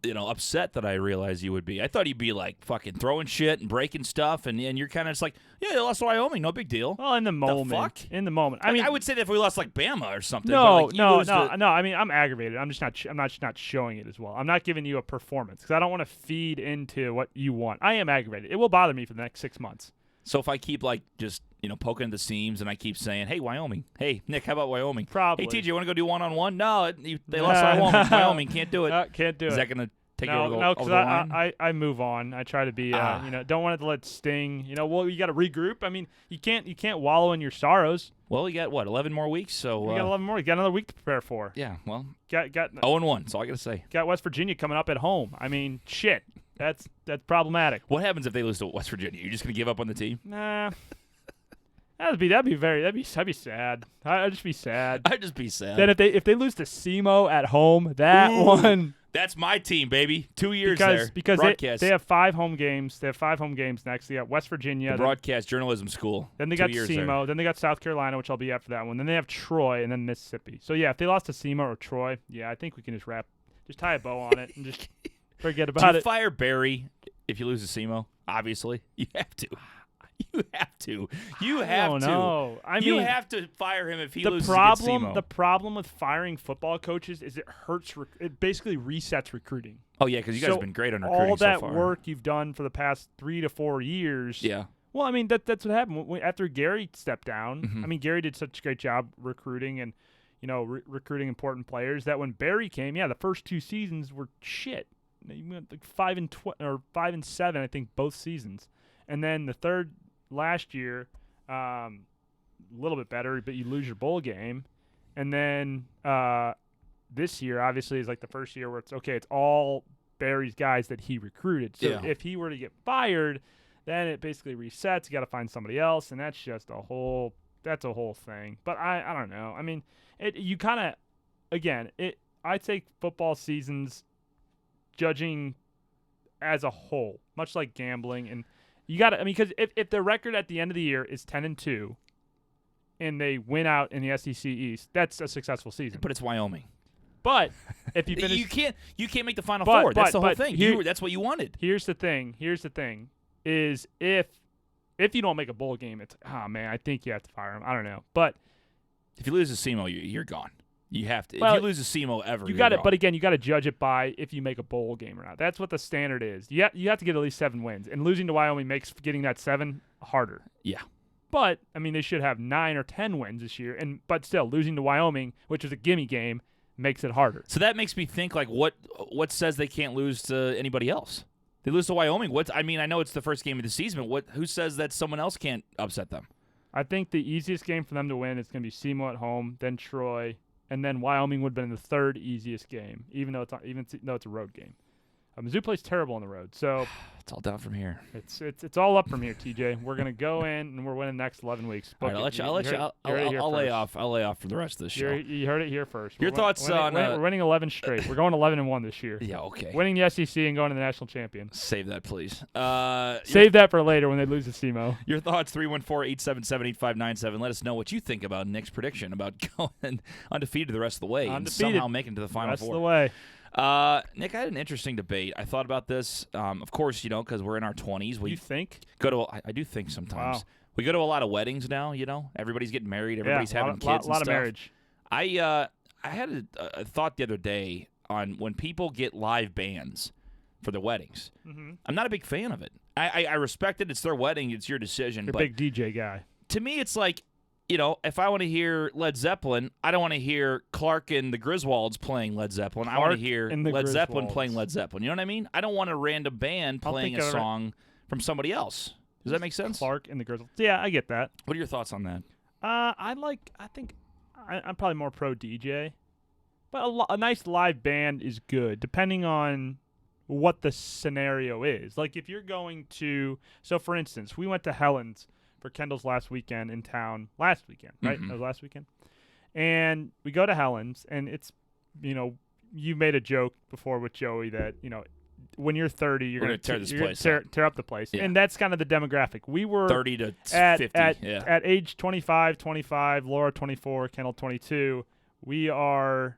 upset than I realized you would be. I thought you'd be fucking throwing shit and breaking stuff, and you're kind of just yeah, they lost to Wyoming, no big deal. Well, in the moment. The fuck? In the moment. I mean, I would say that if we lost Bama or something. No. I mean, I'm aggravated. I'm not showing it as well. I'm not giving you a performance because I don't want to feed into what you want. I am aggravated. It will bother me for the next 6 months. So if I keep just poking at the seams and I keep saying, "Hey, Wyoming. Hey, Nick, how about Wyoming? Probably. Hey, TJ, you want to go do one-on-one? No, they lost to Wyoming. Wyoming can't do it. Can't do it. Is that gonna take no, over because I move on. I try to be, don't want it to let it sting. You got to regroup. I mean, you can't wallow in your sorrows. Well, you got 11 more weeks, so you got 11 more. You got another week to prepare for. Yeah, well, got 0-1. That's all I got to say. Got West Virginia coming up at home. I mean, shit, that's problematic. What happens if they lose to West Virginia? You're just gonna give up on the team? Nah. That'd be sad. I'd just be sad. I'd just be sad. Then if they lose to SEMO at home, that one That's my team, baby. 2 years because broadcast. they have 5 home games. They have 5 home games next. They got West Virginia. The broadcast journalism school. Then they got SEMO. Then they got South Carolina, which I'll be at for that one. Then they have Troy and then Mississippi. So, yeah, if they lost to SEMO or Troy, yeah, I think we can just tie a bow on it and just forget about it. Do you fire Barry if you lose to SEMO? Obviously. You have to. You have to. You have to. No, I mean, you have to fire him if he loses against SEMO. The problem with firing football coaches is it hurts. It basically resets recruiting. Oh yeah, because you guys have been great on recruiting all that so far. work you've done for the past 3 to 4 years. Yeah. Well, I mean that's what happened after Gary stepped down. Mm-hmm. I mean Gary did such a great job recruiting and recruiting important players that when Barry came, the first 2 seasons were shit. You went like 5-7, I think, both seasons, and then the third. Last year, a little bit better, but you lose your bowl game. And then this year, obviously, is like the first year where it's all Barry's guys that he recruited. So if he were to get fired, then it basically resets. You got to find somebody else, and that's just a whole thing. But I don't know. I mean, you kind of, again, I take football seasons judging as a whole, much like gambling and. You got to, I mean, because if the record at the end of the year is 10-2, and they win out in the SEC East, that's a successful season. But it's Wyoming. But if you finish, you can't make the Final Four. That's the whole thing. That's what you wanted. Here's the thing. Is if you don't make a bowl game, it's man, I think you have to fire him. I don't know, but if you lose to SEMO, you're gone. You have to. Well, if you lose to SEMO ever, you got it. But again, you got to judge it by if you make a bowl game or not. That's what the standard is. You have to get at least 7 wins, and losing to Wyoming makes getting that 7 harder. Yeah. But I mean, they should have 9 or 10 wins this year, but still losing to Wyoming, which was a gimme game, makes it harder. So that makes me think like, what says they can't lose to anybody else? They lose to Wyoming. I mean, I know it's the first game of the season, but who says that someone else can't upset them? I think the easiest game for them to win is going to be SEMO at home, then Troy. And then Wyoming would have been the 3rd easiest game, even though it's a road game. Mizzou plays terrible on the road, so it's all down from here. It's all up from here, TJ. We're gonna go in and we're winning the next 11 weeks. All right, I'll lay off for the rest of the show. You heard it here first. Your thoughts on? We're winning 11 straight. We're going 11-1 this year. Yeah, okay. Winning the SEC and going to the national champion. Save that, please. Save that for later when they lose to SEMO. Your thoughts: 314-877-8597. Let us know what you think about Nick's prediction about going undefeated the rest of the way and somehow making it to the Final Four. Rest of the way. Nick, I had an interesting debate. I thought about this. Of course, because we're in our 20s. You think? I do think sometimes. Wow. We go to a lot of weddings now, Everybody's getting married. Everybody's having kids and stuff. A lot of marriage. I had a thought the other day on when people get live bands for their weddings. Mm-hmm. I'm not a big fan of it. I respect it. It's their wedding. It's your decision. You're but a big DJ guy. To me, it's like, if I want to hear Led Zeppelin, I don't want to hear Clark and the Griswolds playing Led Zeppelin. I want to hear Led Zeppelin playing Led Zeppelin. You know what I mean? I don't want a random band playing a song from somebody else. Does that make sense? Clark and the Griswolds. Yeah, I get that. What are your thoughts on that? I'm probably more pro DJ, but a nice live band is good, depending on what the scenario is. Like if you're going to, so for instance, we went to Helen's for Kendall's last weekend in town. Last weekend, right? Mm-hmm. That was last weekend. And we go to Helen's, and it's, you made a joke before with Joey that, when you're 30, you're going to tear up the place. Yeah. And that's kind of the demographic. We were 30 to 50. At age 25, Laura 24, Kendall 22. We are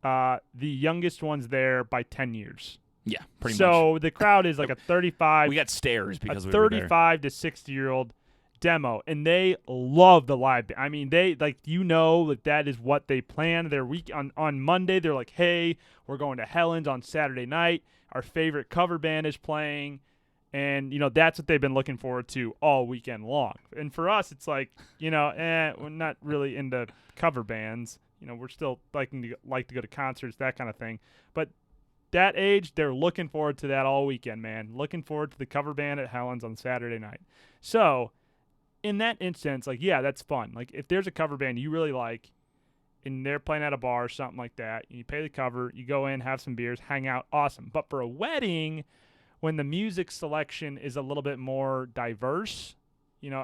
the youngest ones there by 10 years. Yeah, pretty much. So the crowd is like a 35. We got stares because we 35 to 60-year-old demo, and they love the live band. I mean, they that is what they plan their week on Monday. They're like, hey, we're going to Helen's on Saturday night. Our favorite cover band is playing, and that's what they've been looking forward to all weekend long. And for us, it's like, we're not really into cover bands. We're still like to go to concerts, that kind of thing. But that age, they're looking forward to that all weekend, man. Looking forward to the cover band at Helen's on Saturday night. So in that instance, like, yeah, that's fun. Like, if there's a cover band you really like and they're playing at a bar or something like that, and you pay the cover, you go in, have some beers, hang out, awesome. But for a wedding, when the music selection is a little bit more diverse,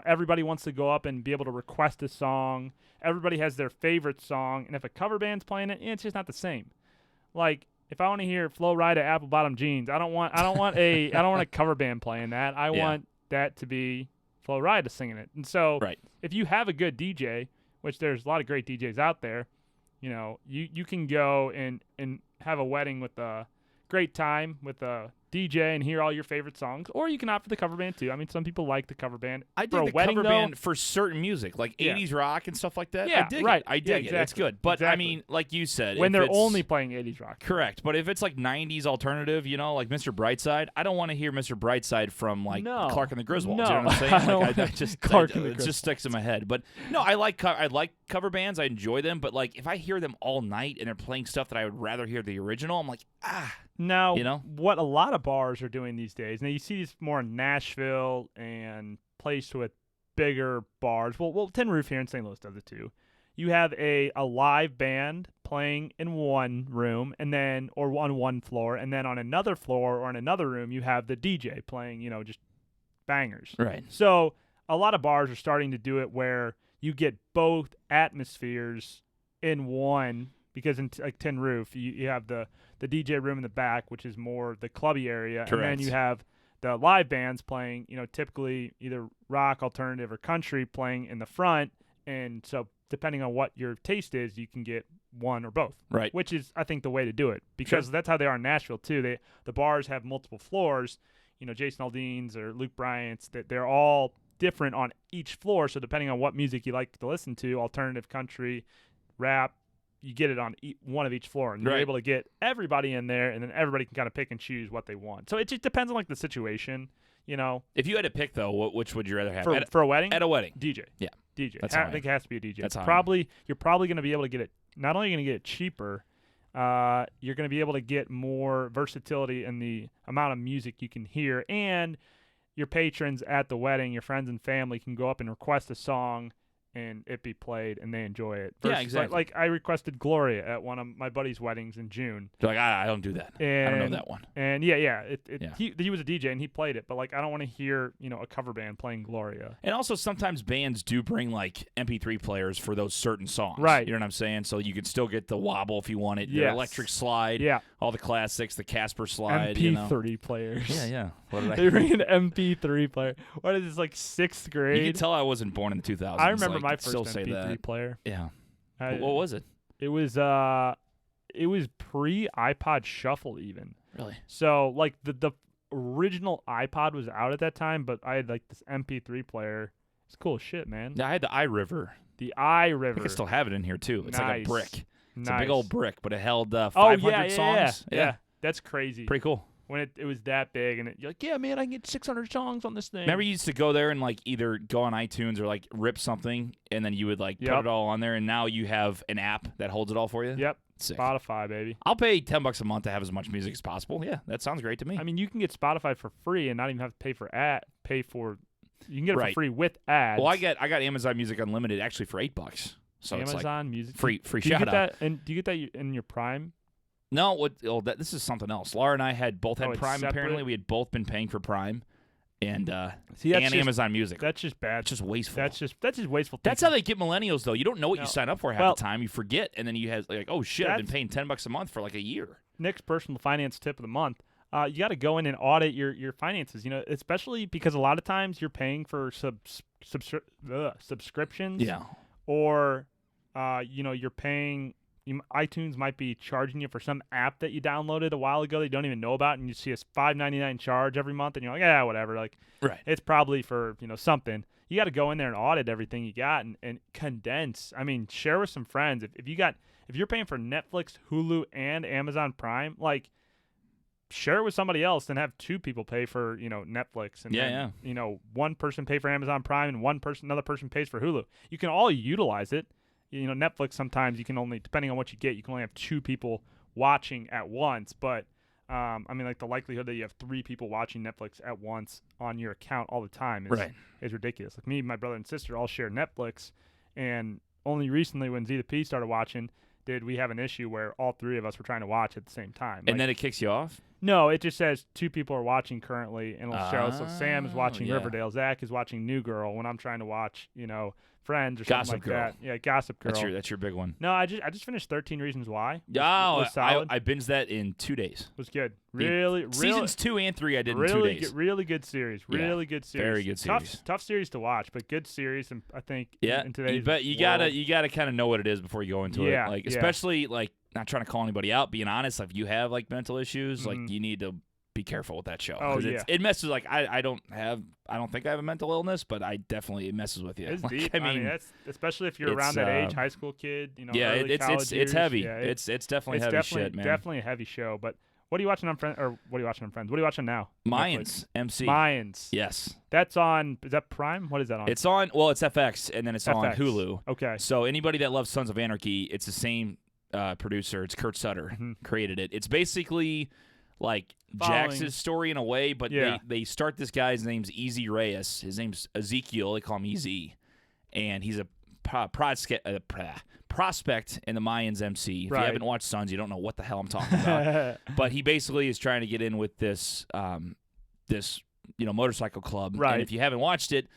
everybody wants to go up and be able to request a song. Everybody has their favorite song, and if a cover band's playing it, it's just not the same. Like, if I want to hear Flo Rida Apple Bottom Jeans, I don't want a cover band playing that. I want that to be Flo Rida singing it. And so if you have a good DJ, which there's a lot of great DJs out there, you know, you can go and have a wedding with a great time with a DJ and hear all your favorite songs, or you can opt for the cover band too. I mean, some people like the cover band. I dig the cover band for certain music, like 80s rock and stuff like that. Yeah, I dig right. it. I dig it. It's good. But, I mean, like you said. When they're only playing 80s rock. Correct. But if it's like 90s alternative, you know, like Mr. Brightside, I don't want to hear Mr. Brightside from, like, Clark and the Griswolds. No. You know what I'm saying? Like, it just sticks in my head. But, no, I like cover bands. I enjoy them. But, like, if I hear them all night and they're playing stuff that I would rather hear the original, I'm like, Now, you know? what a lot of bars are doing these days, now you see this more in Nashville and places with bigger bars. Well, Tin Roof here in St. Louis does it too. You have a live band playing in one room or on one floor, and then on another floor or in another room you have the DJ playing, you know, just bangers. Right. So a lot of bars are starting to do it where you get both atmospheres in one, because in like Tin Roof, you have the DJ room in the back, which is more the clubby area. Correct. And then you have the live bands playing, you know, typically either rock, alternative, or country playing in the front. And so depending on what your taste is, you can get one or both. Right. Which is, I think, the way to do it, because that's how they are in Nashville too. The bars have multiple floors. You know, Jason Aldean's or Luke Bryant's, that they're all different on each floor. So depending on what music you like to listen to, alternative, country, rap, you get it on one of each floor, and you're able to get everybody in there, and then everybody can kind of pick and choose what they want. So it just depends on like the situation, you know. If you had to pick though, which would you rather have for a wedding? At a wedding, DJ. Yeah, DJ. That's I think it has to be a DJ. That's you're probably going to be able to get it. Not only going to get it cheaper, you're going to be able to get more versatility in the amount of music you can hear, and your patrons at the wedding, your friends and family, can go up and request a song and it be played, and they enjoy it. Yeah, exactly. Like I requested Gloria at one of my buddy's weddings in June. You're like, I don't do that. I don't know that one. And he was a DJ and he played it, but like I don't want to hear, you know, a cover band playing Gloria. And also sometimes bands do bring like MP3 players for those certain songs. Right. You know what I'm saying? So you can still get the wobble if you want it. Yes. The electric slide. Yeah. All the classics, the Casper slide. MP3 players. Yeah. What did They bring an MP3 player. What is this, like 6th grade? You can tell I wasn't born in the 2000s. I remember my still first say MP3 that. player. Yeah. What was it? It was pre iPod Shuffle even. Really? So like the original iPod was out at that time, but I had like this MP3 player. It's cool as shit, man. Yeah, I had the iRiver. The iRiver. I think I still have it in here too. It's like a brick. It's a big old brick, but it held 500 songs. Yeah. That's crazy. Pretty cool. When it was that big, and you're like, yeah, man, I can get 600 songs on this thing. Remember you used to go there and like either go on iTunes or like rip something, and then you would like put it all on there, and now you have an app that holds it all for you? Yep. Sick. Spotify, baby. I'll pay $10 a month to have as much music as possible. Yeah, that sounds great to me. I mean, you can get Spotify for free and not even have to pay for you can get it for free with ads. Well, I got Amazon Music Unlimited actually for $8. So Amazon it's like Music free shout out. And do you get that in your Prime? No, this is something else. Laura and I both had Prime. Separate? Apparently, we had both been paying for Prime, and just, Amazon Music. That's just bad. It's just wasteful. That's just wasteful. That's how they get millennials, though. You don't know what you sign up for half the time. You forget, and then you have like, oh shit, I've been paying $10 a month for like a year. Nick's personal finance tip of the month. You got to go in and audit your finances. You know, especially because a lot of times you're paying for subscriptions. Yeah. Or, you're paying. iTunes might be charging you for some app that you downloaded a while ago that you don't even know about, and you see a $5.99 charge every month, and you're like, yeah, whatever. Like, it's probably for something. You got to go in there and audit everything you got and condense. I mean, share with some friends. If you're paying for Netflix, Hulu, and Amazon Prime, like, share it with somebody else and have two people pay for Netflix, and then, one person pay for Amazon Prime and another person pays for Hulu. You can all utilize it. Netflix, sometimes you can only, depending on what you get, you can only have two people watching at once. But, like the likelihood that you have three people watching Netflix at once on your account all the time is ridiculous. Like me, my brother and sister all share Netflix, and only recently when Z the P started watching did we have an issue where all three of us were trying to watch at the same time. And then it kicks you off? No, it just says 2 people are watching currently, and it'll show. So Sam is watching yeah. Riverdale. Zach is watching New Girl. When I'm trying to watch, Friends or something Gossip like Girl. that. Yeah, Gossip Girl. That's your big one. No, I just finished 13 Reasons Why. Oh, was solid. I binged that in 2 days. Was good. Really, Seasons 2 and 3 I did in 2 days. Really good series. Really good series. Very good series. Tough series to watch, but good series. And I think in today's you world, gotta kind of know what it is before you go into it. Yeah, Like yeah. especially like not trying to call anybody out, being honest. Like if you have like mental issues, Mhm. like you need to be careful with that show. Oh, 'Cause yeah. it messes like I don't think I have a mental illness, but it messes with you. It's Like, deep. I mean, that's especially if you're around it's, that age, high school kid. yeah, early college years. it's heavy. Yeah, It's definitely it's heavy definitely shit, man. definitely a heavy show. But what are you watching on Friends? Or what are you watching on Friends? What are you watching now? Mayans MC. Mayans. Yes, That's on. Is that Prime? What is that on? it's on. Well, it's FX, and then it's on FX. Hulu. Okay. So anybody that loves Sons of Anarchy, it's the same producer. It's Kurt Sutter created it. It's basically like Following- Jax's story in a way, but Yeah. they start this guy's name's Easy Reyes. His name's Ezekiel. They call him Easy, and he's a prospect in the Mayans MC. If Right. you haven't watched Sons, you don't know what the hell I'm talking about. But he basically is trying to get in with this motorcycle club. Right. And if you haven't watched it,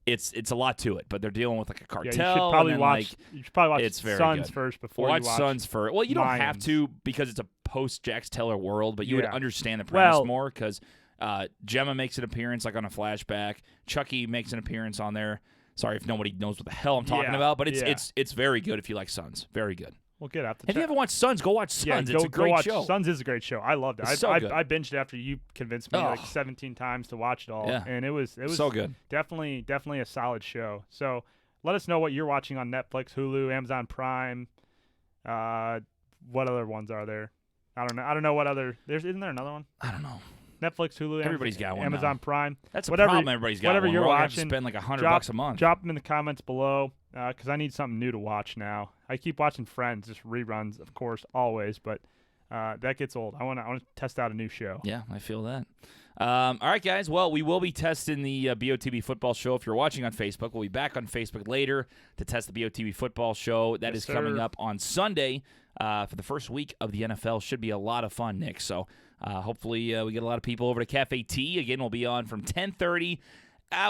it's a lot to it. But they're dealing with like a cartel. Yeah, you should probably and then, watch. You should probably watch it's very Sons good. first before watch you watch Sons first. Well, you don't have Mayans. to because it's a post Jax Teller world, but you would Yeah. understand the premise Well- more because Gemma makes an appearance like on a flashback. Chucky makes an appearance on there. Sorry if nobody knows what the hell I'm talking Yeah, about, but yeah. it's very good if you like Sons. Very good. Well, good. After If you haven't watched Sons, go watch Sons. It's a great watch show. Sons is a great show. I loved it. It's so good. I binged it after you convinced me like Oh. 17 times to watch it all, Yeah. and it was So good. Definitely a solid show. So let us know what you're watching on Netflix, Hulu, Amazon Prime. What other ones are there? I don't know what other. Isn't there another one? I don't know. Netflix, Hulu, Everybody's got one Amazon now. Prime. That's a whatever, problem. Everybody's got whatever one. you're We're all gonna have to watching. spend like $100 drop, a month. Drop them in the comments below because I need something new to watch now. I keep watching Friends, just reruns, of course, always, but that gets old. I want to test out a new show. Yeah, I feel that. All right, guys. Well, we will be testing the BOTB football show. If you're watching on Facebook, we'll be back on Facebook later to test the BOTB football show. That is coming up on Sunday for the first week of the NFL. Should be a lot of fun, Nick. So hopefully we get a lot of people over to Cafe T. Again, we'll be on from 10:30.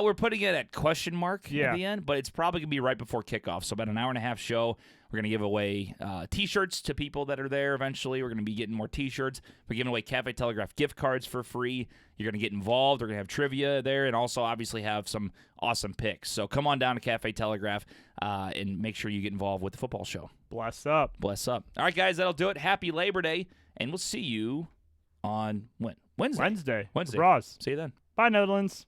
We're putting it at question mark at the end, but it's probably going to be right before kickoff. So about an hour and a half show. We're going to give away T-shirts to people that are there eventually. We're going to be getting more T-shirts. We're giving away Cafe Telegraph gift cards for free. You're going to get involved. We're going to have trivia there and also obviously have some awesome picks. So come on down to Cafe Telegraph and make sure you get involved with the football show. Bless up. Bless up. All right, guys, that'll do it. Happy Labor Day, and we'll see you on when? Wednesday. Wednesday. Wednesday. Bras. See you then. Bye, Netherlands.